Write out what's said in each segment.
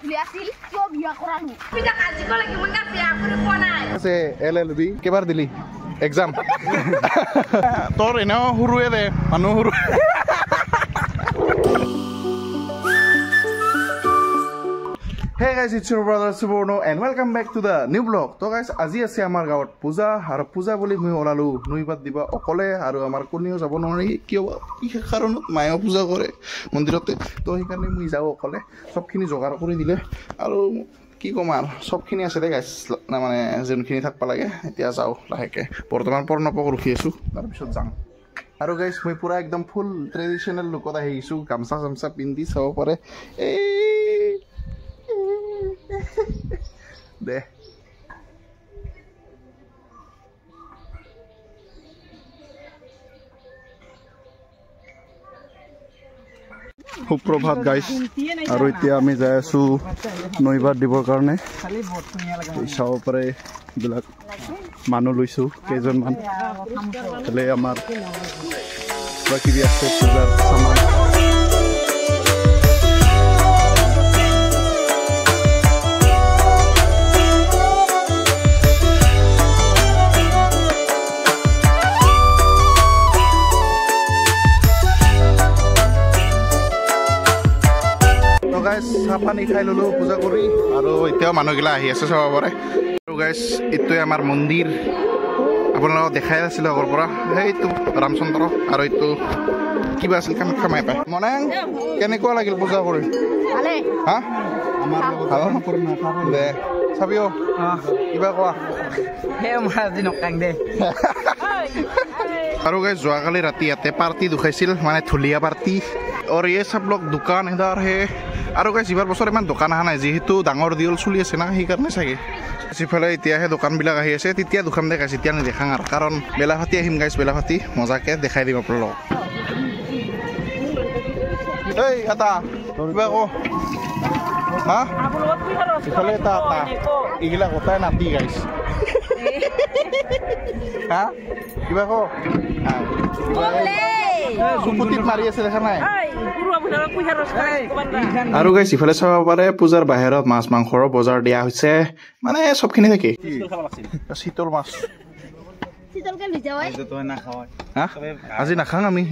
গধূলি আছিল কিয় বিয়া কৰালো পিতা কাজি কলে কি মনকা বিয়া কৰি পোৱা নাই আছে এলএলবি কেবাৰ দিলি এক্সাম তোৰ এনেও হুৰুৱে দে মানুহ হুৰু Hey guys, it's your brother Suborno and welcome back to the new vlog. So guys, আজি আছে আমাৰ গাঁৱত পূজা আৰু পূজা বুলি মই ওলালো নৈবাত দিবা অকলে আৰু আমাৰ কোনেও যাব নোৱাৰি কিয় কি কাৰণত মায়েও পূজা কৰে মন্দিৰতে তো সেইকাৰণে মই যাওঁ অকলে সবখিনি যোগাৰ কৰি দিলে আৰু কি কম আৰু সবখিনি আছে দে গাইছ মানে যোনখিনি থাকবা লাগে এতিয়া যাওঁ লাহেকে বৰ্তমান প্ৰণৱক ৰখি আছো তাৰপিছত যাম আৰু গাইছ মই পুৰা একদম ফুল ট্ৰেডিশ্যনেল লুকত আহিছোঁ গামছা চামছা পিন্ধি চাব পাৰে দে সুপ্ৰভাত গাইছ আৰু এতিয়া আমি যাই আছো নৈবাত দিবৰ কাৰণে চাব পাৰে এইবিলাক মানুহ লৈছো কেইজনমান হ'লে আমাৰ কিবা কিবি আছে পূজাৰ সামান চাহ পানী খাই ললো পূজা কৰি আৰু এতিয়াও মানুহগিলা আহি আছে চাব পাৰে আৰু গাইছ এইটোৱে আমাৰ মন্দিৰ আপোনালোকক দেখাই আছিলোঁ আগৰ পৰা সেইটো ৰামচন্দ্ৰ আৰু এইটো কিবা আছিল কামাখ্যা মাই পায় মনে কেনেকুৱা লাগিল পূজা কৰি হা দে চাবিও কিবা কোৱা আৰু গাইছ যোৱাকালি ৰাতি ইয়াতে পাৰ্টি দুখাইছিল মানে ঢুলীয়া পাৰ্টি और ये सब लोग दुकान इधर है और गाइस इबार बছৰ ইমান দোকান আহা নাই যেহেতু ডাঙৰ দিল চলি আছে না সেই কাৰণে চাগে সিফালে এতিয়াহে দোকানবিলাক আহি আছে তেতিয়া দোকান দেখাইছে এতিয়া নেদেখাং আৰু কাৰণ বেলাভাতি আহিম গাইছ বেলাভাতি মজাকে দেখাই দিম আপোনালোকক এই এটা কিবা কো হা ইফালে এটা এইগিলা গোটাই নাতি গাইছ হা কিবা কো সুপুতিত মাৰি আছে দেখা নাই আৰু গাইছ ইফালে চাব পাৰে পূজাৰ বাহিৰত মাছ মাংসৰ বজাৰ দিয়া হৈছে মানে সবখিনি থাকে শীতল মাছ আজি নাখাং আমি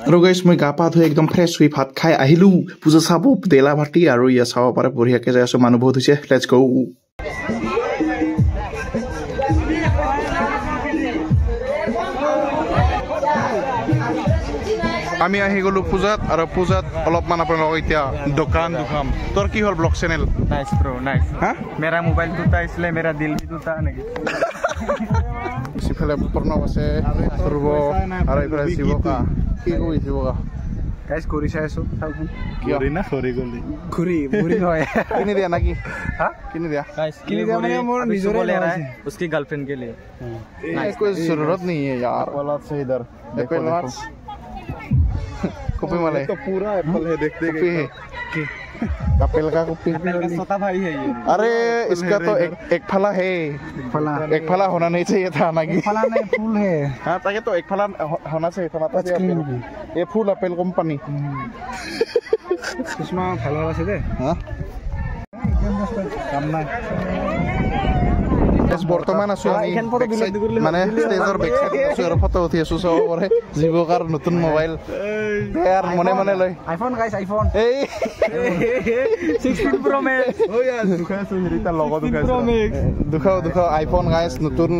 আৰু গাইছ মই গা পা ধুই একদম ফ্ৰেছ হৈ ভাত খাই আহিলো পূজা চাব দেলা ভাটি আৰু ইয়াত চাব পাৰে বঢ়িয়াকে যাই আছো মানুহ বহুত হৈছে লেটছ গো আমি আহি গলো পূজাত আৰু পূজাত অলপমান আপোনালোকক এতিয়া দোকান দুখাম তোৰ কি হ'ল blog channel nice bro nice হা মেৰা মোবাইল টুটা इसलिए मेरा दिल भी टूटा নেকি সিফালে প্ৰণৱ আছে সৰ্ব আৰু ইফালে শিৱকা কি কৰি শিৱকা গাইছ কৰি চাই আছো কিয় না খৰি গলি খুৰি বুৰি হয় কিনি দিয়া নাকি হা কিনি দিয়া গাইছ কিনি দিয়া মানে মোৰ নিজৰে ले रहा है उसकी गर्लफ्रेंड के लिए कोई जरूरत नहीं है यार औलाद से इधर देखो कॉपी वाले तो पूरा एप्पल है देख देख के एप्पल का कॉपी का छोटा भाई है ये अरे इसका तो एक फला है एक फला होना नहीं चाहिए था ना कि फला नहीं फूल है हां ताकि तो एक फला होना चाहिए था ना ये फूल एप्पल कंपनी चश्मा फला वाला से दे हां काम ना বৰ্তমান আছো আমি মানে ষ্টেজৰ বেক সাইড আছো আৰু ফটো উঠি আছো সব কৰে জীৱকাৰ নতুন মোবাইল ইয়াৰ মনে মনে লৈ আইফোন গাইছ আইফোন এই 16 Pro Max ও ইয়াৰ দুখাইছো হেৰিটা লগত দুখাইছো আইফোন গাইছ নতুন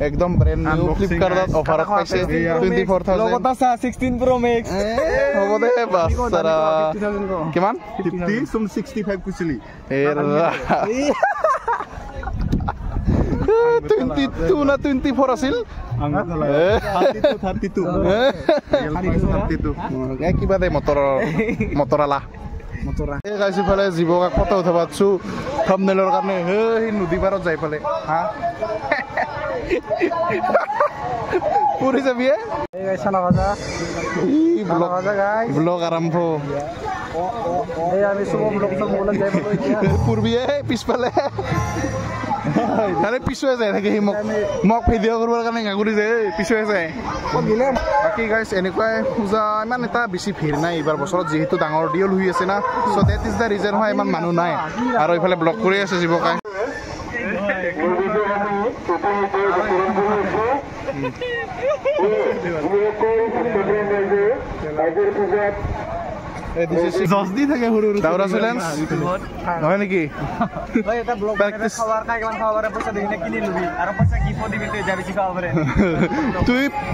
একদম ব্ৰ্যান্ড নিউ ফ্লিপকাৰ্টত অফাৰত পাইছে 24000 লগত আছে 16 Pro Max হ'ব দে বাস সারা কিমান 50 some 65 কুছিলি এই 22 না 24 আছিল 32 কিবা দে মটৰলা এই গাইছ ইফালে জীৱক ফটো উঠাব আছো থাম্বনেইলৰ কাৰণে এই নদী পাৰত যাই পালে হা পুৰি যাবি এই গাইছ না ভাজা ব্লগ আৰম্ভ এই আমি সব ব্লগ যাই পালে পুৰবি পিছফালে তাৰে পিছুৱাই যায় থাকে সি মোক ভিডিঅ' কৰিবৰ কাৰণে গাগুৰি যায় পিছুৱাই যায় বাকী গাইজ এনেকুৱাই পূজা ইমান এটা বেছি ভিৰ নাই এইবাৰ বছৰত যিহেতু ডাঙৰ দিয়ল হৈ আছে না চ' ডেট ইজ দ্য ৰিজন হয় ইমান মানুহ নাই আৰু এইফালে ব্লক কৰি আছে জীৱকাই নহয় নেকি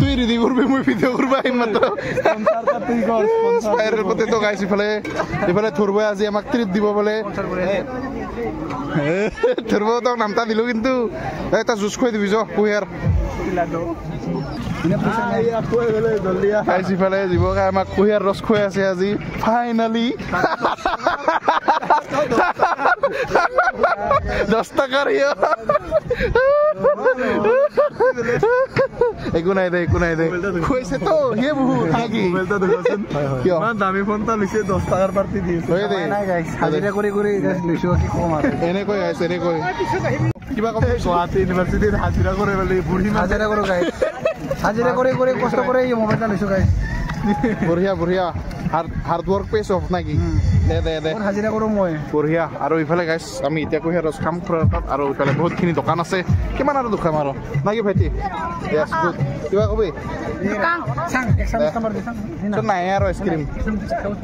তুই ৰেডি কৰবি মই ভিডিঅ' কৰিব আহিম মাত্ৰ ইফালে থুৰবই আজি আমাক ট্ৰিট দিব বোলে থুৰব তোক নামটা দিলো কিন্তু এটা জুচ খুৱাই দিবি যা কুহিয়াৰ ইফালে জীৱকে আমাক কুহিয়াৰ ৰস খুৱাই আছে আজি ফাইনেলি 10 টাকাৰ একো নাই দে খুৱাইছে তো সিয়ে বহুত থাকি দামী ফোন এটা লৈছে 10 টাকাৰ পাৰ্টি দিছে হাজিৰা কৰি লৈছো কি কম আৰু এনেকৈ আছে এনেকৈ কিবা কম গুৱাহাটী ইউনিভাৰ্চিটিত হাজিৰা কৰে বুলি বুঢ়ী হাজিৰা কৰো গাইছ হাজিৰা কৰি কষ্ট কৰি মোবাইল এটা লৈছো গাইছ বঢ়িয়া হাৰ্ড ৱৰ্ক পেজ অফ নাকি দে হাজিৰা কৰো মই বঢ়িয়া আৰু ইফালে গাইছ আমি এতিয়া কুহিয়াৰ ৰস খাম আৰু ইফালে বহুতখিনি দোকান আছে কিমান আৰু দুখাম আৰু নাকি ভাইটি কিবা কবি নাই আৰু আইচক্ৰীম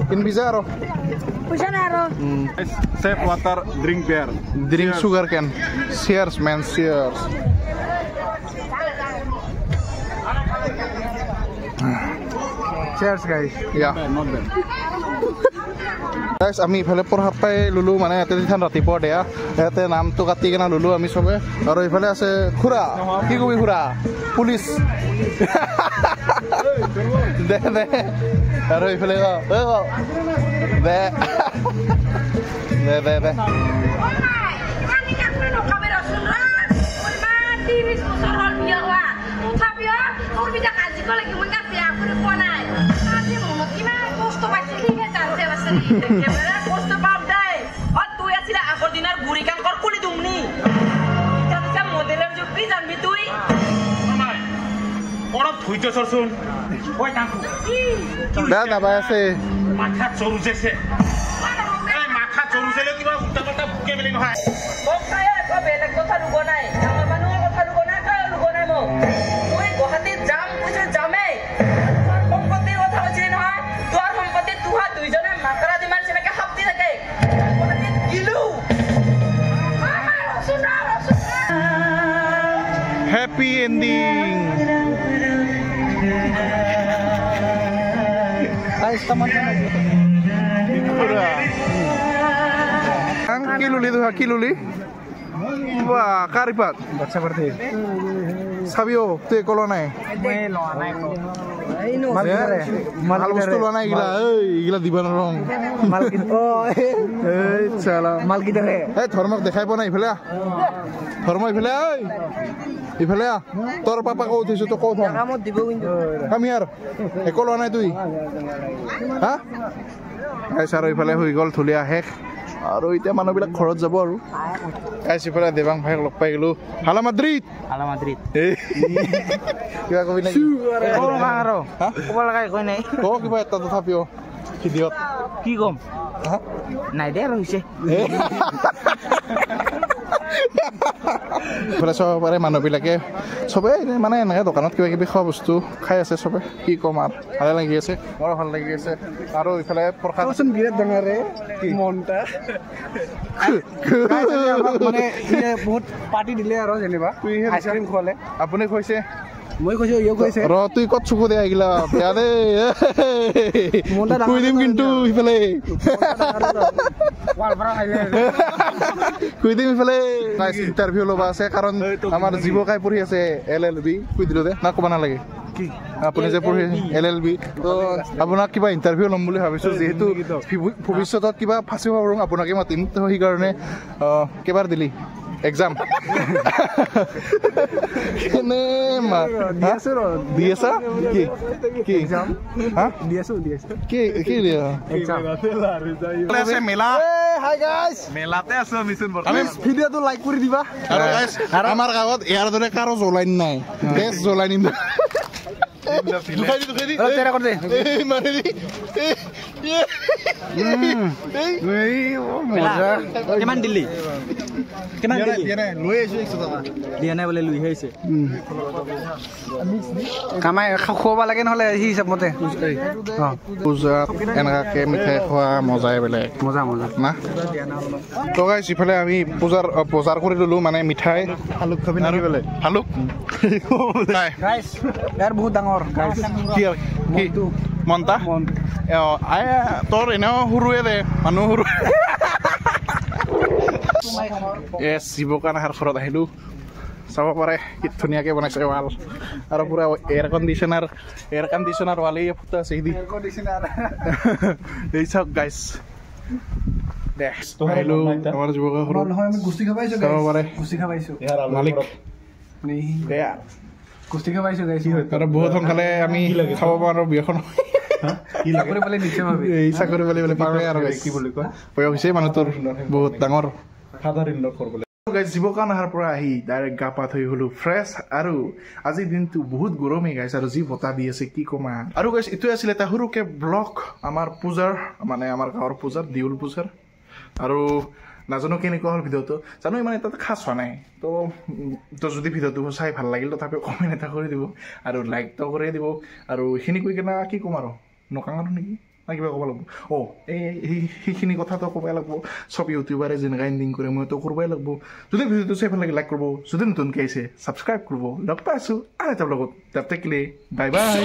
কিনবি যা আৰু পইচা নাই আৰু Save water, drink beer. Drink sugar can. Cheers, man. Cheers. Cheers, guys. Yeah. Not bad. Guys, আমি ইফালে পঢ়াত পাই ললো মানে ইয়াতে যিখন ৰাতিপুৱা দিয়া ইয়াতে নামটো কাটি কিনে ললো আমি চবে আৰু ইফালে আছে খুৰা কি কবি খুৰা পুলিচ দে আৰু ইফালে দে দাবাই আছে মাথা চৰুজেছে এই মাথা চৰুজেলে কিবা উল্টা পাল্টা ভুকে মেলি নহয় মোক খাই আকৌ বেলেগ কথা লুক নাই আমাৰ মানুহৰ কথা লুক নাই কাই লুক নাই মোক মই গুৱাহাটীত যাম কৈছে যামেই সম্পত্তিৰ কথা কৈছে নহয় তোৰ সম্পত্তি তুহা দুইজনে মাকৰা দিমাৰ যেনেকে শাপ্তি থাকে গুৱাহাটীত গিলো হ্যাপি এন্ডিং কি লুলি বাহ কাৰিপাত বাচ্চা পাৰতে সাবিও তুই কলো নাই মাল বস্তু লোৱা নাই এইগিলা দিবা নৰং ধৰ্মক দেখাই পোৱা নাই ইফালে ধৰ্ম ইফালে ইফালে তোৰ পাপা কত উঠিছো তো কত কাম ইয়াৰ একো লোৱা নাই তুই হা আৰু ইফালে হৈ গ'ল ধুলীয়া শেষ আৰু এতিয়া মানুহবিলাক ঘৰত যাব আৰু ইফালে দেৱাং ভাইক লগ পাই গলো হালা মাদ্ৰিদ কিবা কবি নেকি কিবা এটা তথাপিও ভিডিঅ'ত কি কম নাই দে আৰু হৈছে চাব পাৰে মানুহবিলাকে চবে মানে এনেকৈ দোকানত কিবা কিবি খোৱা বস্তু খাই আছে চবে কি ক'ম আৰু ভালে লাগি আছে বৰ ভাল লাগি আছে আৰু ইফালে প্ৰসাদ বিৰাট ডাঙৰ মনটা মানে বহুত পাৰ্টি দিলে আৰু যেনিবা আইচক্ৰীম খোৱালে আপুনি খুৱাইছে মই কৈছো ইও কৈছে ৰ তুই কত চকু দে আহিলা বেয়া দে কৈ দিম কিন্তু সিফালে কৈ দিম ইফালে ইণ্টাৰভিউ ল'বা আছে কাৰণ আমাৰ জীৱকাই পঢ়ি আছে LLB কৈ দিলো দে না ক'ব নালাগে আপুনি যে পঢ়ি LLB তো আপোনাক কিবা ইণ্টাৰভিউ ল'ম বুলি ভাবিছোঁ যিহেতু ভৱিষ্যতত কিবা ফাঁচি পাব আপোনাকে মাতিম তো সেইকাৰণে কেইবাৰ দিলি এক্সাম কেনে দি আছা কি কি এক্সাম হা দি আছো কি কি দিয়া এক্সাম আছে মেলা হাই গাইস মেলাতে আছো মিছন বৰ্তমান আমি ভিডিওটো লাইক কৰি দিবা আৰু গাইস আমাৰ গাঁৱত ইয়াৰ দৰে কাৰো জ্বলাই নাই গেছ জ্বলাই নিম দুখাই তেৰা কৰি দে এই মাৰি দি এই মজা কিমান দিলি কিমান দিলি লৈ আহিছো 100 টকা দিয়া নাই বলে লৈ আহিছে কামাই খোৱাব লাগে নহলে এই হিচাপ মতে পূজা এনেকাকে মিঠাই খোৱা মজাই বেলেগ মজা না তো গাইস ইফালে আমি পূজাৰ বজাৰ কৰি ললো মানে মিঠাই হালুক খাবি না বেলে হালুক গাইস ইয়াৰ বহুত ডাঙৰ গাইস কি মন্তা আই তোৰ এনেও সৰুৱে দে মানুহ সৰু এছ শিৱকান আহাৰ ঘৰত আহিলো চাব পাৰে কি ধুনীয়াকৈ বনাইছে ৱাল আৰু পুৰা এয়াৰ কণ্ডিশ্যনাৰ ৱালে ফুটা আছে এই চাওক গাইছ আহিলো আমাৰ যুৱক চাব পাৰে মালিক আৰু বহুত সোনকালে আমি খাব পাৰোঁ বিয়াখন চাকৰি পালে পাৱে আৰু বয়স হৈছে মানুহটোৰ বহুত ডাঙৰ জীৱকান আহাৰ পৰা আহি ডাইৰেক্ট গা পা ধুই হলো ফ্ৰেছ আৰু আজিৰ দিনটো বহুত গৰমেই গাইছ আৰু যি বতাহ দি আছে কি কমা আৰু গাইছ এইটোৱে আছিলে এটা সৰুকে ব্লগ আমাৰ পূজাৰ মানে আমাৰ গাঁৱৰ পূজাৰ দেউল পূজাৰ আৰু নাজানো কেনেকুৱা হ'ল ভিডিঅ'টো জানো ইমান এটা খাছ হোৱা নাই তো যদি ভিডিঅ'টো চাই ভাল লাগিল তথাপিও কমেণ্ট এটা কৰি দিব আৰু লাইকটো কৰি দিব আৰু এইখিনি কৈ কিনে কি ক'ম আৰু নকাঙাৰো নেকি না কিবা ক'ব লাগিব সেইখিনি কথাটো ক'বই লাগিব চব ইউটিউবাৰে যেনেকৈ এণ্ডিং কৰে মইতো কৰিবই লাগিব যদি ভিডিঅ'টো চাই ভাল লাগে লাইক কৰিব যদি নতুনকৈ আহিছে ছাবস্ক্ৰাইব কৰিব লগ পাই আছোঁ আৰু এটা লগত তাতে কিলে বাই বাই